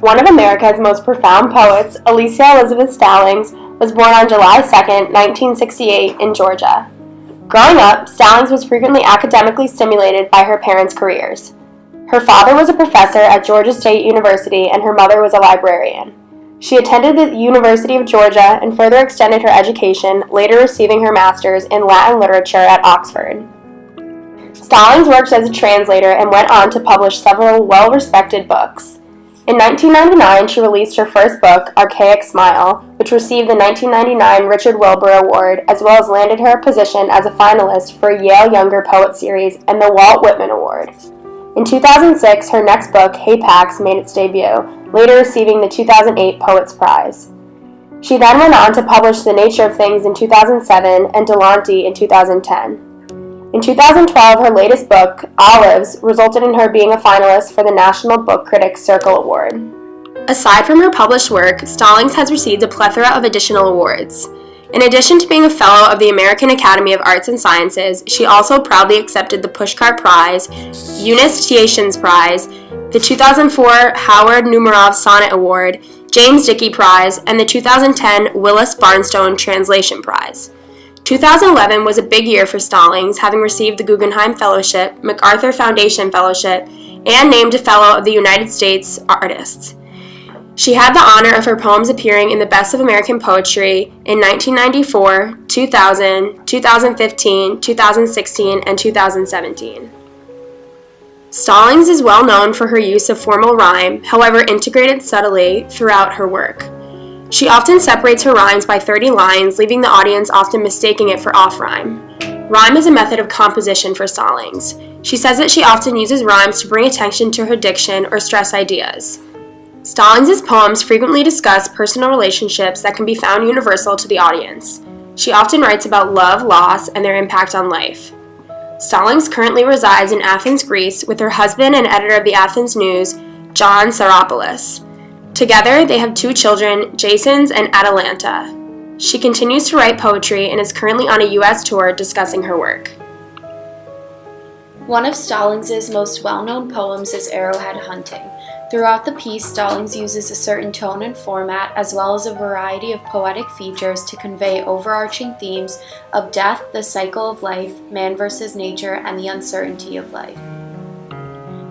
One of America's most profound poets, Alicia Elizabeth Stallings, was born on July 2, 1968, in Georgia. Growing up, Stallings was frequently academically stimulated by her parents' careers. Her father was a professor at Georgia State University and her mother was a librarian. She attended the University of Georgia and further extended her education, later receiving her master's in Latin literature at Oxford. Stallings worked as a translator and went on to publish several well-respected books. In 1999, she released her first book, Archaic Smile, which received the 1999 Richard Wilbur Award, as well as landed her a position as a finalist for a Yale Younger Poet Series and the Walt Whitman Award. In 2006, her next book, Hey Pax, made its debut, later receiving the 2008 Poets Prize. She then went on to publish The Nature of Things in 2007 and Delonte in 2010. In 2012, her latest book, Olives, resulted in her being a finalist for the National Book Critics Circle Award. Aside from her published work, Stallings has received a plethora of additional awards. In addition to being a Fellow of the American Academy of Arts and Sciences, she also proudly accepted the Pushcart Prize, Eunice Tiations Prize, the 2004 Howard Numeroff Sonnet Award, James Dickey Prize, and the 2010 Willis Barnstone Translation Prize. 2011 was a big year for Stallings, having received the Guggenheim Fellowship, MacArthur Foundation Fellowship, and named a Fellow of the United States Artists. She had the honor of her poems appearing in the Best of American Poetry in 1994, 2000, 2015, 2016, and 2017. Stallings is well known for her use of formal rhyme, however integrated subtly throughout her work. She often separates her rhymes by 30 lines, leaving the audience often mistaking it for off-rhyme. Rhyme is a method of composition for Stallings. She says that she often uses rhymes to bring attention to her diction or stress ideas. Stallings' poems frequently discuss personal relationships that can be found universal to the audience. She often writes about love, loss, and their impact on life. Stallings currently resides in Athens, Greece, with her husband and editor of the Athens News, John Saropoulos. Together, they have 2 children, Jasons and Atalanta. She continues to write poetry and is currently on a U.S. tour discussing her work. One of Stallings' most well-known poems is Arrowhead Hunting. Throughout the piece, Stallings uses a certain tone and format, as well as a variety of poetic features to convey overarching themes of death, the cycle of life, man versus nature, and the uncertainty of life.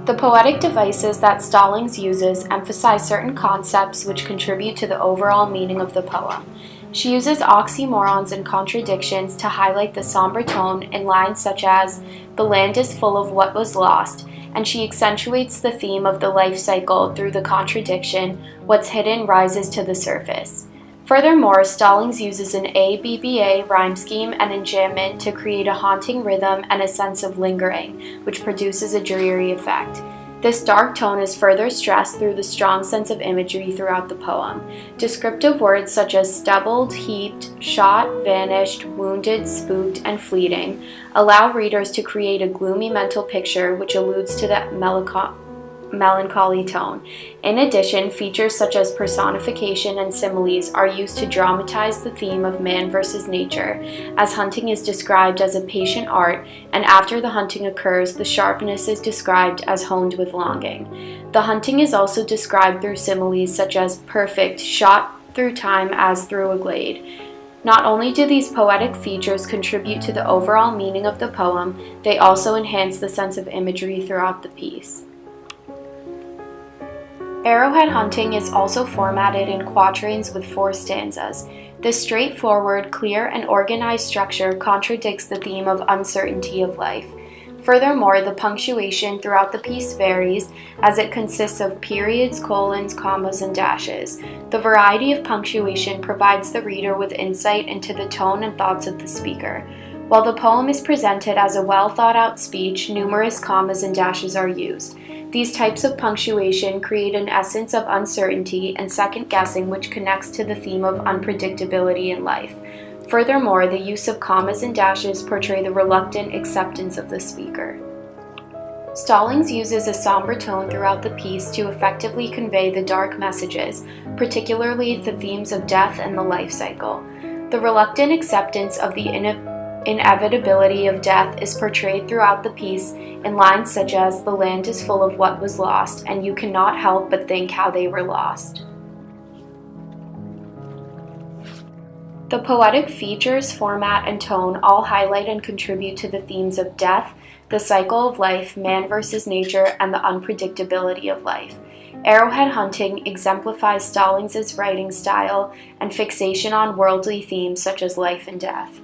The poetic devices that Stallings uses emphasize certain concepts which contribute to the overall meaning of the poem. She uses oxymorons and contradictions to highlight the somber tone in lines such as, "The land is full of what was lost," and she accentuates the theme of the life cycle through the contradiction, "What's hidden rises to the surface." Furthermore, Stallings uses an ABBA rhyme scheme and enjambment to create a haunting rhythm and a sense of lingering, which produces a dreary effect. This dark tone is further stressed through the strong sense of imagery throughout the poem. Descriptive words such as stubbled, heaped, shot, vanished, wounded, spooked, and fleeting allow readers to create a gloomy mental picture which alludes to that melancholy tone. In addition, features such as personification and similes are used to dramatize the theme of man versus nature, as hunting is described as a patient art, and after the hunting occurs, the sharpness is described as honed with longing. The hunting is also described through similes such as perfect, shot through time as through a glade. Not only do these poetic features contribute to the overall meaning of the poem, they also enhance the sense of imagery throughout the piece. Arrowhead Hunting is also formatted in quatrains with 4 stanzas. This straightforward, clear, and organized structure contradicts the theme of uncertainty of life. Furthermore, the punctuation throughout the piece varies, as it consists of periods, colons, commas, and dashes. The variety of punctuation provides the reader with insight into the tone and thoughts of the speaker. While the poem is presented as a well-thought-out speech, numerous commas and dashes are used. These types of punctuation create an essence of uncertainty and second-guessing which connects to the theme of unpredictability in life. Furthermore, the use of commas and dashes portray the reluctant acceptance of the speaker. Stallings uses a somber tone throughout the piece to effectively convey the dark messages, particularly the themes of death and the life cycle. The reluctant acceptance of the inevitability of death is portrayed throughout the piece in lines such as, "The land is full of what was lost, and you cannot help but think how they were lost." The poetic features, format, and tone all highlight and contribute to the themes of death, the cycle of life, man versus nature, and the unpredictability of life. Arrowhead Hunting exemplifies Stallings' writing style and fixation on worldly themes such as life and death.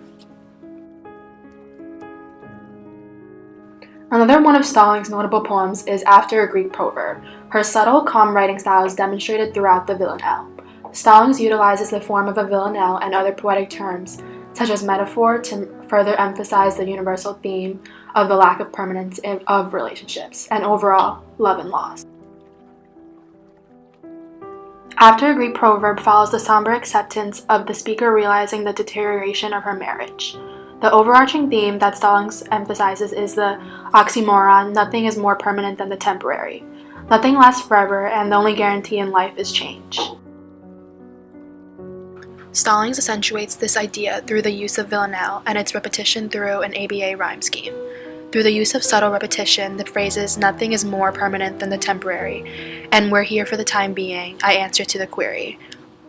Another one of Stallings' notable poems is After a Greek Proverb. Her subtle, calm writing style is demonstrated throughout the villanelle. Stallings utilizes the form of a villanelle and other poetic terms, such as metaphor, to further emphasize the universal theme of the lack of permanence of relationships, and overall, love and loss. After a Greek Proverb follows the somber acceptance of the speaker realizing the deterioration of her marriage. The overarching theme that Stallings emphasizes is the oxymoron, nothing is more permanent than the temporary. Nothing lasts forever, and the only guarantee in life is change. Stallings accentuates this idea through the use of villanelle and its repetition through an ABA rhyme scheme. Through the use of subtle repetition, the phrases "nothing is more permanent than the temporary" and "we're here for the time being, I answer to the query"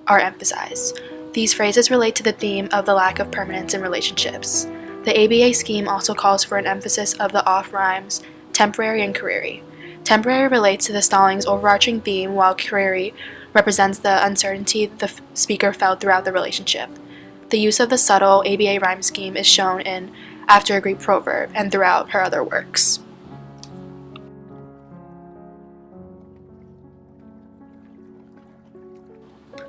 are emphasized. These phrases relate to the theme of the lack of permanence in relationships. The ABA scheme also calls for an emphasis of the off rhymes temporary and careery. Temporary relates to the Stallings' overarching theme, while careery represents the uncertainty the speaker felt throughout the relationship. The use of the subtle ABA rhyme scheme is shown in After a Greek Proverb and throughout her other works.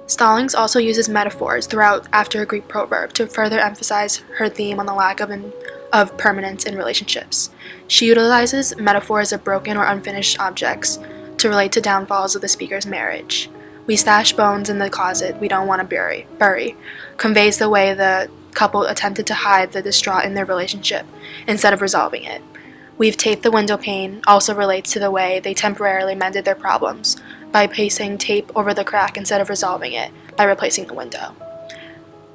Stallings also uses metaphors throughout After a Greek Proverb to further emphasize her theme on the lack of permanence in relationships. She utilizes metaphors of broken or unfinished objects to relate to downfalls of the speaker's marriage. "We stash bones in the closet we don't want to bury" conveys the way the couple attempted to hide the distraught in their relationship instead of resolving it. "We've taped the window pane" also relates to the way they temporarily mended their problems by pasting tape over the crack instead of resolving it by replacing the window.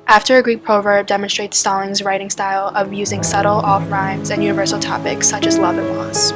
After a Greek Proverb demonstrates Stallings' writing style of using subtle off rhymes and universal topics such as love and loss.